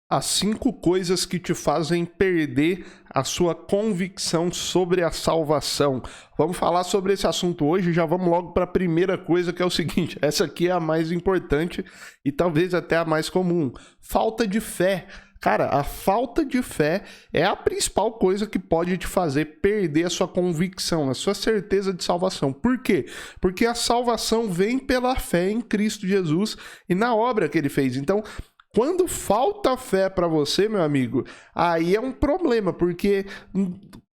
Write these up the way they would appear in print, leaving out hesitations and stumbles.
As 5 coisas que te fazem perder a sua convicção sobre a salvação. Vamos falar sobre esse assunto hoje, já vamos logo para a primeira coisa, que é o seguinte, essa aqui é a mais importante e talvez até a mais comum. Falta de fé. Cara, a falta de fé é a principal coisa que pode te fazer perder a sua convicção, a sua certeza de salvação. Por quê? Porque a salvação vem pela fé em Cristo Jesus e na obra que ele fez. Então, quando falta fé para você, meu amigo, aí é um problema, porque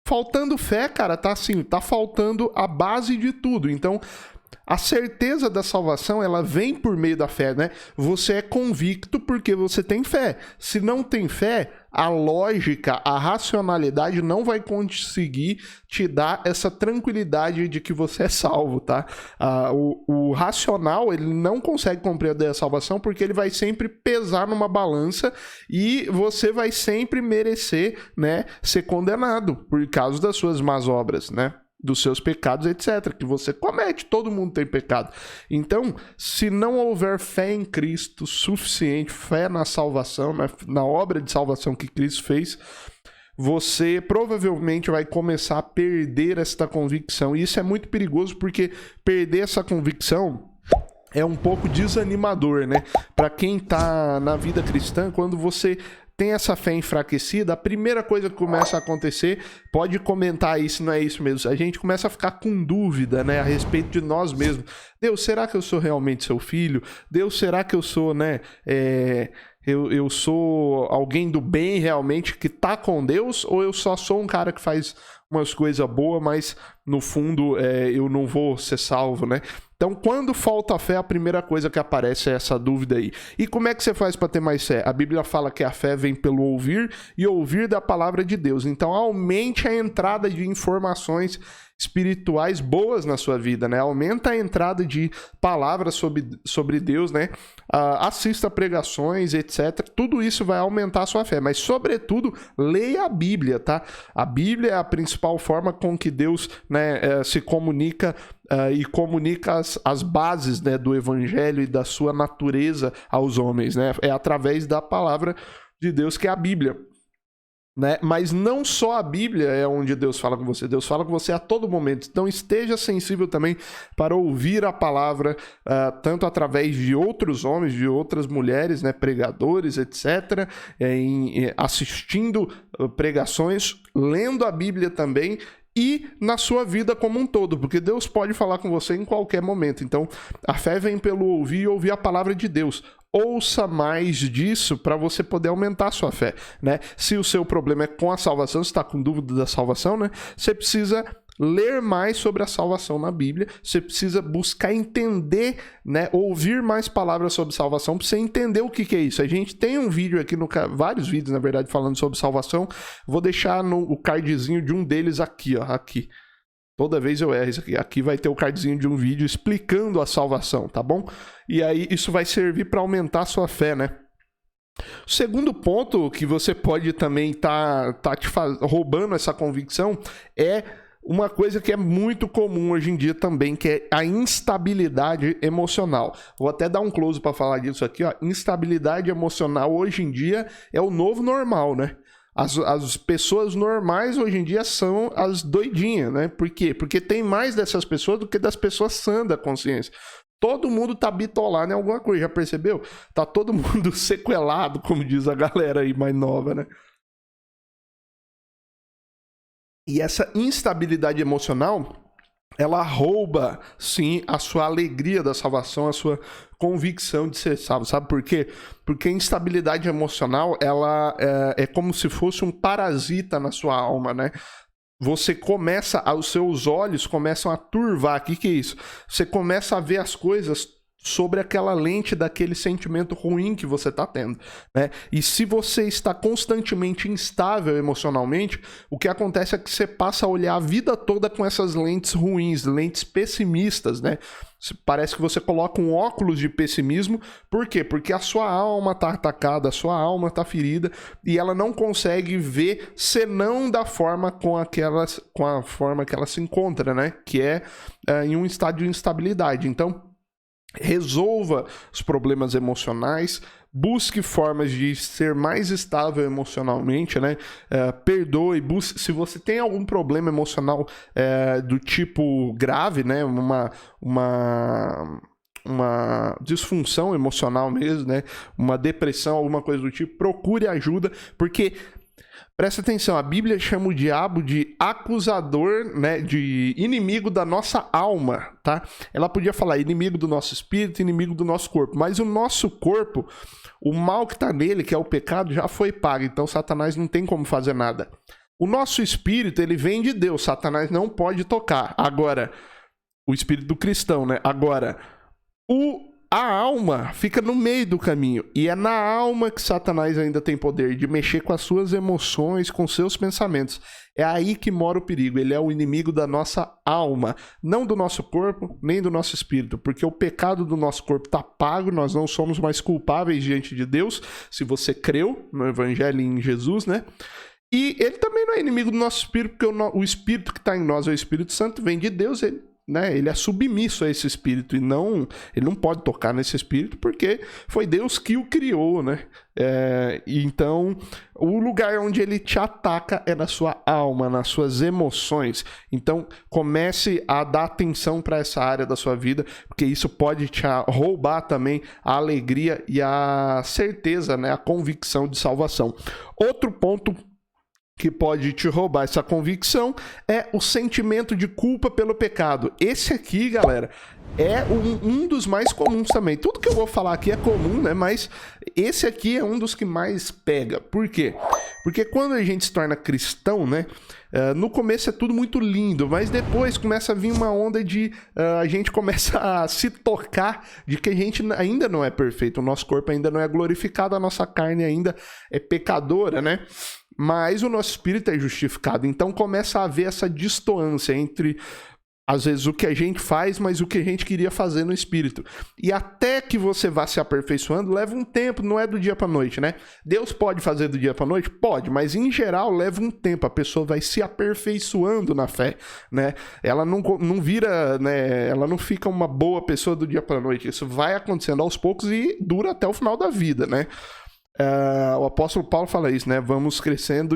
faltando fé, cara, tá faltando a base de tudo. Então, a certeza da salvação, ela vem por meio da fé, né? Você é convicto porque você tem fé. Se não tem fé, a lógica, a racionalidade não vai conseguir te dar essa tranquilidade de que você é salvo, tá? O racional, ele não consegue compreender a salvação porque ele vai sempre pesar numa balança e você vai sempre merecer, né, ser condenado por causa das suas más obras, né? Dos seus pecados, etc., que você comete, todo mundo tem pecado. Então, se não houver fé em Cristo suficiente, fé na salvação, na obra de salvação que Cristo fez, você provavelmente vai começar a perder esta convicção. E isso é muito perigoso, porque perder essa convicção é um pouco desanimador, né? Para quem tá na vida cristã, quando você tem essa fé enfraquecida, a primeira coisa que começa a acontecer, pode comentar aí se não é isso mesmo, a gente começa a ficar com dúvida, né, a respeito de nós mesmos. Deus, será que eu sou realmente seu filho? Deus, será que eu sou, né, eu sou alguém do bem realmente que tá com Deus? Ou eu só sou um cara que faz umas coisas boas, mas no fundo eu não vou ser salvo, né? Então, quando falta fé, a primeira coisa que aparece é essa dúvida aí. E como é que você faz para ter mais fé? A Bíblia fala que a fé vem pelo ouvir e ouvir da palavra de Deus. Então, aumente a entrada de informações espirituais boas na sua vida, né? Aumenta a entrada de palavras sobre Deus, né? Assista pregações, etc. Tudo isso vai aumentar a sua fé, mas sobretudo leia a Bíblia, tá? A Bíblia é a principal forma com que Deus, né, se comunica e comunica as bases, né, do evangelho e da sua natureza aos homens, né? É através da palavra de Deus, que é a Bíblia. Né? Mas não só a Bíblia é onde Deus fala com você, Deus fala com você a todo momento. Então esteja sensível também para ouvir a palavra, tanto através de outros homens, de outras mulheres, né, pregadores, etc., assistindo pregações, lendo a Bíblia também, e na sua vida como um todo, porque Deus pode falar com você em qualquer momento. Então, a fé vem pelo ouvir e ouvir a palavra de Deus. Ouça mais disso para você poder aumentar a sua fé, né? Se o seu problema é com a salvação, você está com dúvida da salvação, né? Você precisa ler mais sobre a salvação na Bíblia, você precisa buscar entender, né, ouvir mais palavras sobre salvação para você entender o que é isso. A gente tem um vídeo aqui, vários vídeos, na verdade, falando sobre salvação. Vou deixar o cardzinho de um deles aqui, ó, aqui. Toda vez eu erro isso aqui. Aqui vai ter o cardzinho de um vídeo explicando a salvação, tá bom? E aí isso vai servir para aumentar a sua fé, né? O segundo ponto que você pode também tá roubando essa convicção é uma coisa que é muito comum hoje em dia também, que é a instabilidade emocional. Vou até dar um close para falar disso aqui, ó. Instabilidade emocional hoje em dia é o novo normal, né? As pessoas normais hoje em dia são as doidinhas, né? Por quê? Porque tem mais dessas pessoas do que das pessoas sãs da consciência. Todo mundo tá bitolado em alguma coisa, já percebeu? Tá todo mundo sequelado, como diz a galera aí mais nova, né? E essa instabilidade emocional, ela rouba, sim, a sua alegria da salvação, a sua convicção de ser salvo. Sabe por quê? Porque a instabilidade emocional, ela é como se fosse um parasita na sua alma, né? Você começa, os seus olhos começam a turvar. O que é isso? Você começa a ver as coisas sobre aquela lente daquele sentimento ruim que você está tendo, né? E se você está constantemente instável emocionalmente, o que acontece é que você passa a olhar a vida toda com essas lentes ruins, lentes pessimistas, né? Parece que você coloca um óculos de pessimismo. Por quê? Porque a sua alma está atacada, a sua alma está ferida e ela não consegue ver senão da forma com a forma que ela se encontra, né? Que é em um estado de instabilidade. Então, resolva os problemas emocionais, busque formas de ser mais estável emocionalmente, né? Perdoe, busque. Se você tem algum problema emocional do tipo grave, né? Uma disfunção emocional mesmo, né? Uma depressão, alguma coisa do tipo, procure ajuda, porque presta atenção, a Bíblia chama o diabo de acusador, né, de inimigo da nossa alma, tá? Ela podia falar inimigo do nosso espírito, inimigo do nosso corpo, mas o nosso corpo, o mal que tá nele, que é o pecado, já foi pago, então Satanás não tem como fazer nada. O nosso espírito, ele vem de Deus, Satanás não pode tocar. Agora, o espírito do cristão, né? Agora, a alma fica no meio do caminho, e é na alma que Satanás ainda tem poder de mexer com as suas emoções, com seus pensamentos. É aí que mora o perigo, ele é o inimigo da nossa alma, não do nosso corpo, nem do nosso espírito, porque o pecado do nosso corpo está pago, nós não somos mais culpáveis diante de Deus, se você creu no Evangelho e em Jesus, né? E ele também não é inimigo do nosso espírito, porque o espírito que está em nós é o Espírito Santo, vem de Deus, ele é submisso a esse espírito e ele não pode tocar nesse espírito porque foi Deus que o criou, né? Então, o lugar onde ele te ataca é na sua alma, nas suas emoções. Então, comece a dar atenção para essa área da sua vida, porque isso pode te roubar também a alegria e a certeza, né? A convicção de salvação. Outro ponto que pode te roubar essa convicção é o sentimento de culpa pelo pecado. Esse aqui, galera, é um dos mais comuns também. Tudo que eu vou falar aqui é comum, né? Mas esse aqui é um dos que mais pega. Por quê? Porque quando a gente se torna cristão, né? No começo é tudo muito lindo, mas depois começa a vir uma onda de a gente começa a se tocar de que a gente ainda não é perfeito, o nosso corpo ainda não é glorificado, a nossa carne ainda é pecadora, né? Mas o nosso espírito é justificado. Então começa a haver essa distância entre, às vezes, o que a gente faz, mas o que a gente queria fazer no espírito. E até que você vá se aperfeiçoando, leva um tempo, não é do dia para noite, né? Deus pode fazer do dia para noite? Pode, mas em geral leva um tempo. A pessoa vai se aperfeiçoando na fé, né? Ela não vira, né? Ela não fica uma boa pessoa do dia para noite. Isso vai acontecendo aos poucos e dura até o final da vida, né? O apóstolo Paulo fala isso, né? Vamos crescendo,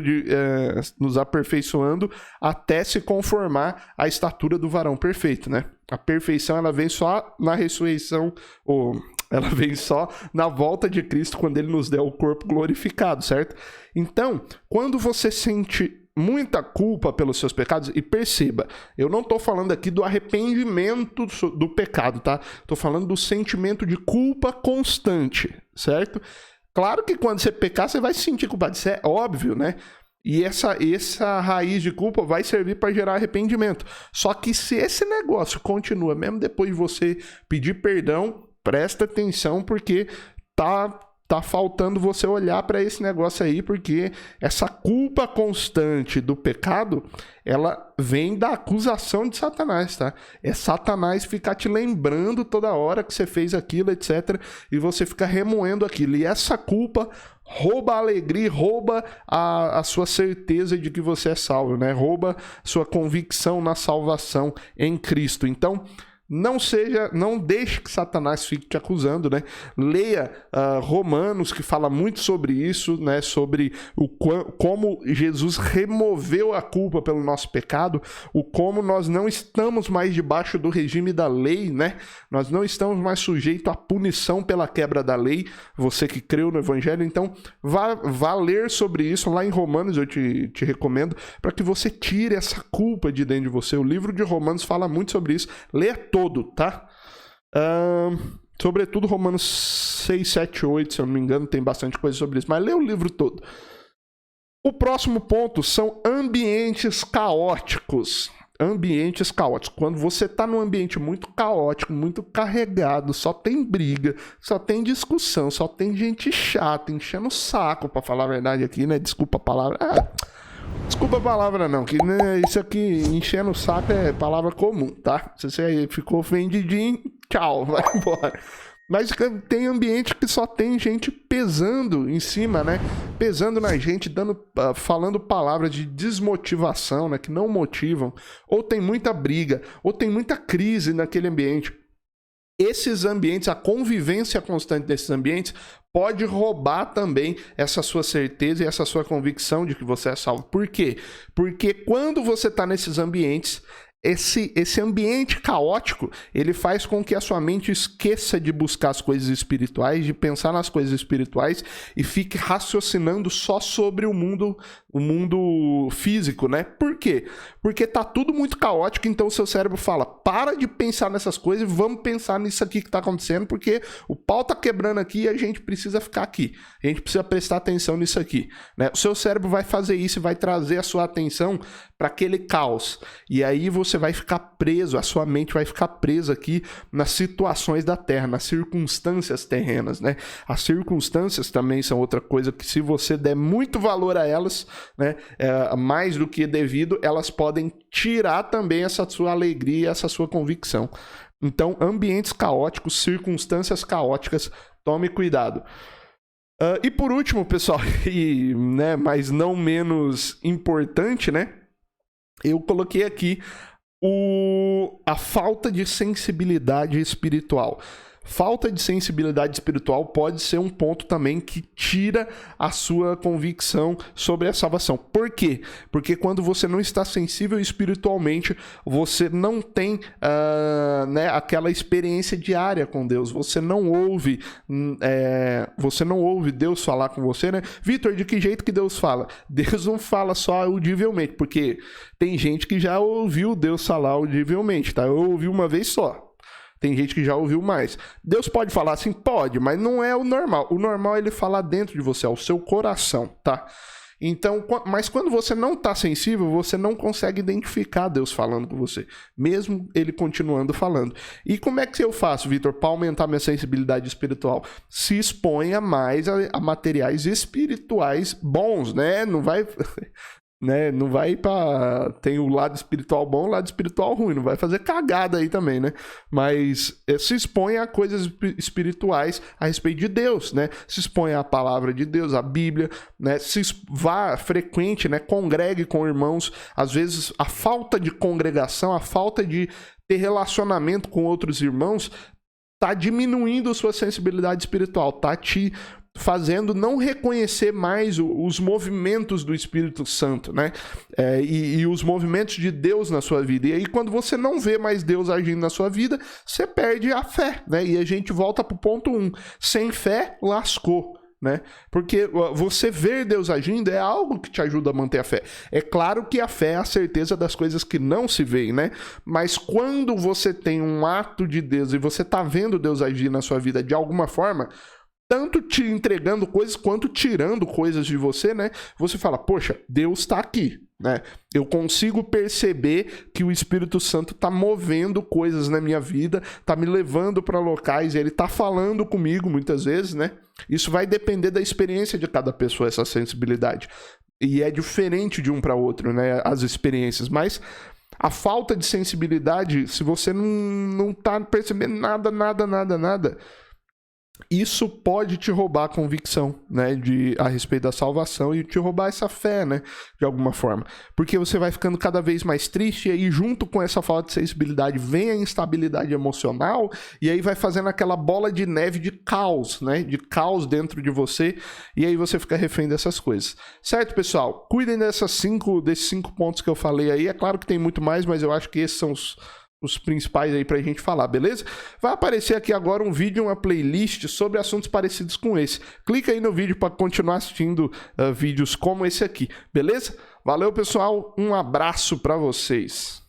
nos aperfeiçoando até se conformar à estatura do varão perfeito, né? A perfeição, ela vem só na ressurreição, ou ela vem só na volta de Cristo, quando ele nos der o corpo glorificado, certo? Então, quando você sente muita culpa pelos seus pecados, e perceba, eu não estou falando aqui do arrependimento do pecado, tá? Estou falando do sentimento de culpa constante, certo? Claro que quando você pecar, você vai se sentir culpado. Isso é óbvio, né? E essa raiz de culpa vai servir para gerar arrependimento. Só que se esse negócio continua, mesmo depois de você pedir perdão, presta atenção, porque tá faltando você olhar para esse negócio aí, porque essa culpa constante do pecado, ela vem da acusação de Satanás, tá? É Satanás ficar te lembrando toda hora que você fez aquilo, etc. E você fica remoendo aquilo. E essa culpa rouba a alegria, rouba a sua certeza de que você é salvo, né? Rouba sua convicção na salvação em Cristo. Então, não deixe que Satanás fique te acusando, né? Leia Romanos, que fala muito sobre isso, né? Sobre como Jesus removeu a culpa pelo nosso pecado, como nós não estamos mais debaixo do regime da lei, né? Nós não estamos mais sujeitos à punição pela quebra da lei, você que creu no Evangelho. Então, vá ler sobre isso lá em Romanos, eu te recomendo, para que você tire essa culpa de dentro de você. O livro de Romanos fala muito sobre isso. Leia todo, tá? Sobretudo Romanos 6, 7, 8, se eu não me engano, tem bastante coisa sobre isso, mas lê o livro todo. O próximo ponto são ambientes caóticos. Ambientes caóticos. Quando você está num ambiente muito caótico, muito carregado, só tem briga, só tem discussão, só tem gente chata, enchendo o saco, para falar a verdade aqui, né? Desculpa a palavra. Desculpa a palavra não, que né, isso aqui, enchendo o saco, é palavra comum, tá? Se você aí ficou ofendidinho, tchau, vai embora. Mas tem ambiente que só tem gente pesando em cima, né? Pesando na gente, falando palavras de desmotivação, né? Que não motivam. Ou tem muita briga, ou tem muita crise naquele ambiente. esses ambientes, a convivência constante desses ambientes pode roubar também essa sua certeza e essa sua convicção de que você é salvo. Por quê? Porque quando você está nesses ambientes, esse ambiente caótico, ele faz com que a sua mente esqueça de buscar as coisas espirituais, de pensar nas coisas espirituais e fique raciocinando só sobre o mundo físico, né? Por quê? Porque tá tudo muito caótico, então o seu cérebro fala, para de pensar nessas coisas e vamos pensar nisso aqui que tá acontecendo, porque o pau tá quebrando aqui e a gente precisa ficar aqui. A gente precisa prestar atenção nisso aqui, né? O seu cérebro vai fazer isso e vai trazer a sua atenção para aquele caos. E aí você vai ficar preso, a sua mente vai ficar presa aqui nas situações da Terra, nas circunstâncias terrenas, né? As circunstâncias também são outra coisa que, se você der muito valor a elas, né, mais do que devido, elas podem tirar também essa sua alegria, essa sua convicção. Então, ambientes caóticos, circunstâncias caóticas, tome cuidado. E por último, pessoal, né, mas não menos importante, né? Eu coloquei aqui a falta de sensibilidade espiritual. Falta de sensibilidade espiritual pode ser um ponto também que tira a sua convicção sobre a salvação. Por quê? Porque quando você não está sensível espiritualmente, você não tem né, aquela experiência diária com Deus. Você não ouve Deus falar com você, né? Vitor, de que jeito que Deus fala? Deus não fala só audivelmente, porque tem gente que já ouviu Deus falar audivelmente, tá? Eu ouvi uma vez só. Tem gente que já ouviu mais. Deus pode falar assim? Pode, mas não é o normal. O normal é ele falar dentro de você, ao seu coração, tá? Então, mas quando você não está sensível, você não consegue identificar Deus falando com você, mesmo ele continuando falando. E como é que eu faço, Vitor, para aumentar minha sensibilidade espiritual? Se exponha mais a materiais espirituais bons, né? Não vai... né? Não vai para... Tem o lado espiritual bom, o lado espiritual ruim. Não vai fazer cagada aí também, né? Mas se expõe a coisas espirituais a respeito de Deus, né? Se expõe à palavra de Deus, à Bíblia, né? Vá frequente, né? Congregue com irmãos. Às vezes, a falta de congregação, a falta de ter relacionamento com outros irmãos tá diminuindo sua sensibilidade espiritual, tá te fazendo não reconhecer mais os movimentos do Espírito Santo, né? E os movimentos de Deus na sua vida. E aí, quando você não vê mais Deus agindo na sua vida, você perde a fé, né? E a gente volta pro ponto 1. Sem fé, lascou, né? Porque você ver Deus agindo é algo que te ajuda a manter a fé. É claro que a fé é a certeza das coisas que não se veem, né? Mas quando você tem um ato de Deus e você tá vendo Deus agir na sua vida de alguma forma, tanto te entregando coisas quanto tirando coisas de você, né? Você fala, poxa, Deus está aqui, né? Eu consigo perceber que o Espírito Santo está movendo coisas na minha vida, está me levando para locais, ele está falando comigo muitas vezes, né? Isso vai depender da experiência de cada pessoa, essa sensibilidade. E é diferente de um para outro, né? As experiências, mas a falta de sensibilidade, se você não está percebendo nada, isso pode te roubar a convicção, né, a respeito da salvação e te roubar essa fé, né, de alguma forma. Porque você vai ficando cada vez mais triste e aí junto com essa falta de sensibilidade vem a instabilidade emocional e aí vai fazendo aquela bola de neve de caos, né, de caos dentro de você e aí você fica refém dessas coisas. Certo, pessoal? Cuidem desses 5 pontos que eu falei aí. É claro que tem muito mais, mas eu acho que esses são os principais aí pra gente falar, beleza? Vai aparecer aqui agora um vídeo, uma playlist sobre assuntos parecidos com esse. Clica aí no vídeo para continuar assistindo vídeos como esse aqui, beleza? Valeu, pessoal, um abraço para vocês.